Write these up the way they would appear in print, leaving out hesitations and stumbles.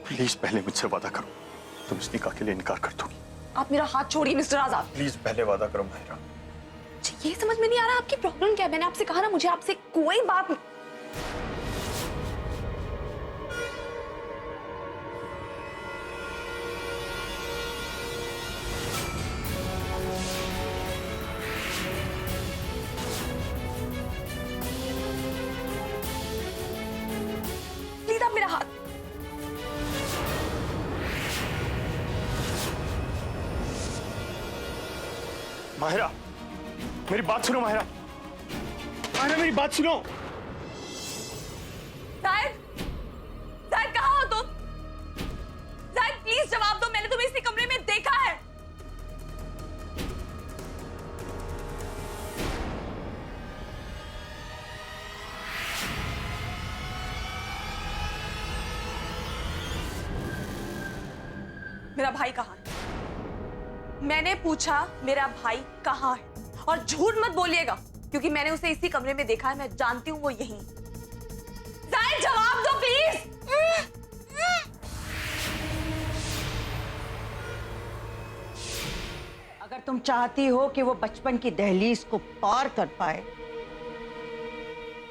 Please पहले मुझसे वादा करो, तुम इस निकाह के लिए इनकार कर दोगी। आप मेरा हाथ छोड़िए मिस्टर आजाद। प्लीज पहले वादा करो माहिरा। ये समझ में नहीं आ रहा आपकी प्रॉब्लम क्या है। मैंने आपसे कहा ना, मुझे आपसे कोई बात नहीं। प्लीज आप मेरा हाथ। माहिरा, मेरी बात सुनो माहिरा। माहिरा मेरी बात सुनो। जाहिद, जाहिद कहाँ हो तुम? जाहिद प्लीज जवाब दो, मैंने तुम्हें इसी कमरे में देखा है। मेरा भाई कहाँ है? मैंने पूछा मेरा भाई कहाँ है, और झूठ मत बोलिएगा क्योंकि मैंने उसे इसी कमरे में देखा है। मैं जानती हूँ वो यहीं। जाहिद जवाब दो प्लीज। अगर तुम चाहती हो कि वो बचपन की दहलीज को पार कर पाए,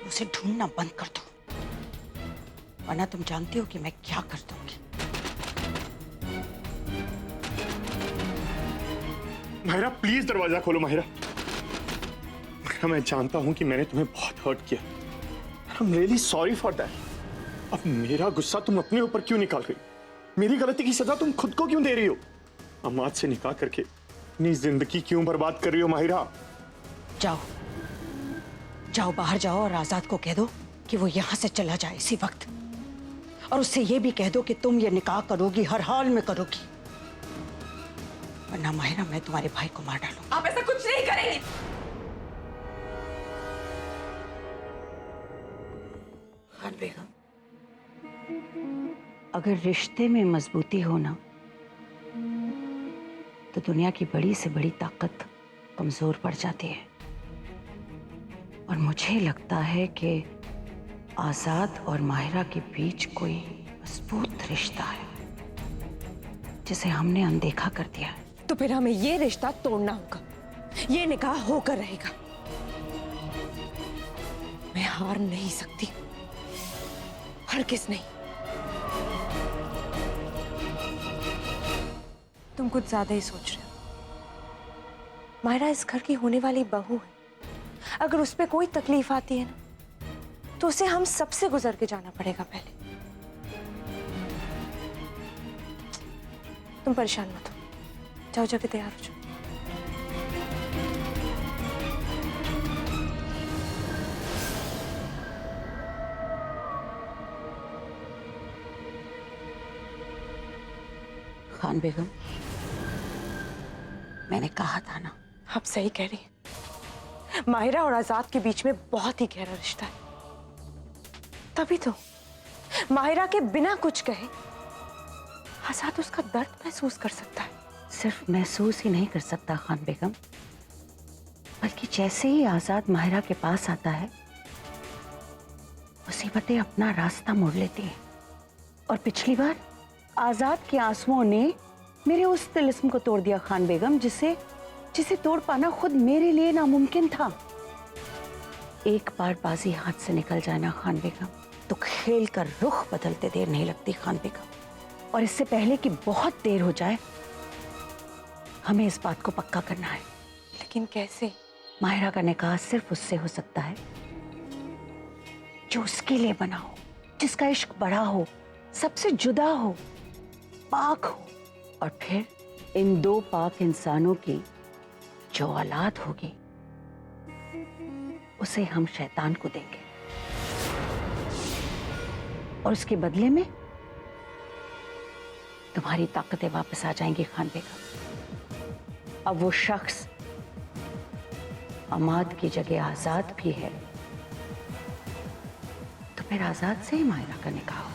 उसे ढूंढना बंद कर दो, वरना तुम जानती हो कि मैं क्या कर दूंगी। माहिरा प्लीज दरवाजा खोलो माहिरा। माहिरा मैं जानता हूं कि मैंने तुम्हें बहुत हर्ट किया। I am really sorry for that. अब मेरा गुस्सा तुम अपने ऊपर क्यों निकाल रही हो? मेरी गलती की सजा तुम खुद को क्यों दे रही हो? अम्माद से निकाह करके अपनी जिंदगी क्यों बर्बाद कर रही हो माहिरा? जाओ जाओ, बाहर जाओ और आजाद को कह दो कि वो यहां से चला जाए इसी वक्त, और उससे ये भी कह दो कि तुम ये निकाह करोगी, हर हाल में करोगी, वरना माहिरा मैं तुम्हारे भाई को मार डालूंगी। आप ऐसा कुछ नहीं करेंगी। खान बेगम, अगर रिश्ते में मजबूती हो ना, तो दुनिया की बड़ी से बड़ी ताकत कमजोर पड़ जाती है। और मुझे लगता है कि आजाद और माहिरा के बीच कोई मजबूत रिश्ता है जिसे हमने अनदेखा कर दिया है। तो फिर हमें ये रिश्ता तोड़ना होगा, ये निकाह होकर रहेगा। मैं हार नहीं सकती, हरगिज़ नहीं। तुम कुछ ज्यादा ही सोच रहे हो। माहिरा इस घर की होने वाली बहू है। अगर उस पर कोई तकलीफ आती है ना, तो उसे हम सबसे गुजर के जाना पड़ेगा पहले। तुम परेशान मत हो, जाओ जाके तैयार हो जाओ। खान बेगम, मैंने कहा था ना। आप सही कह रही हैं। माहिरा और आजाद के बीच में बहुत ही गहरा रिश्ता है। तभी तो माहिरा के बिना कुछ कहे आजाद उसका दर्द महसूस कर सकता है। सिर्फ महसूस ही नहीं कर सकता खान बेगम, बल्कि जैसे ही आजाद माहिरा के पास आता है, मुसीबतें अपना रास्ता मोड़ लेती हैं। और पिछली बार आजाद के आंसुओं ने मेरे उस तिलिस्म को तोड़ दिया खान बेगम, जिसे तोड़ पाना खुद मेरे लिए नामुमकिन था। एक बार बाजी हाथ से निकल जाए ना खान बेगम, तो खेल का रुख बदलते देर नहीं लगती खान बेगम। और इससे पहले कि बहुत देर हो जाए, हमें इस बात को पक्का करना है। लेकिन कैसे? माहिरा का निकाह सिर्फ उससे हो सकता है जो उसके लिए बना हो, जिसका इश्क बड़ा हो, सबसे जुदा हो, पाक हो। और फिर इन दो पाक इंसानों की जो औलाद होगी, उसे हम शैतान को देंगे, और उसके बदले में तुम्हारी ताकतें वापस आ जाएंगी खान बेगम। अब वो शख्स अमाद की जगह आजाद भी है, तो फिर आजाद से ही माहिरा का निकाह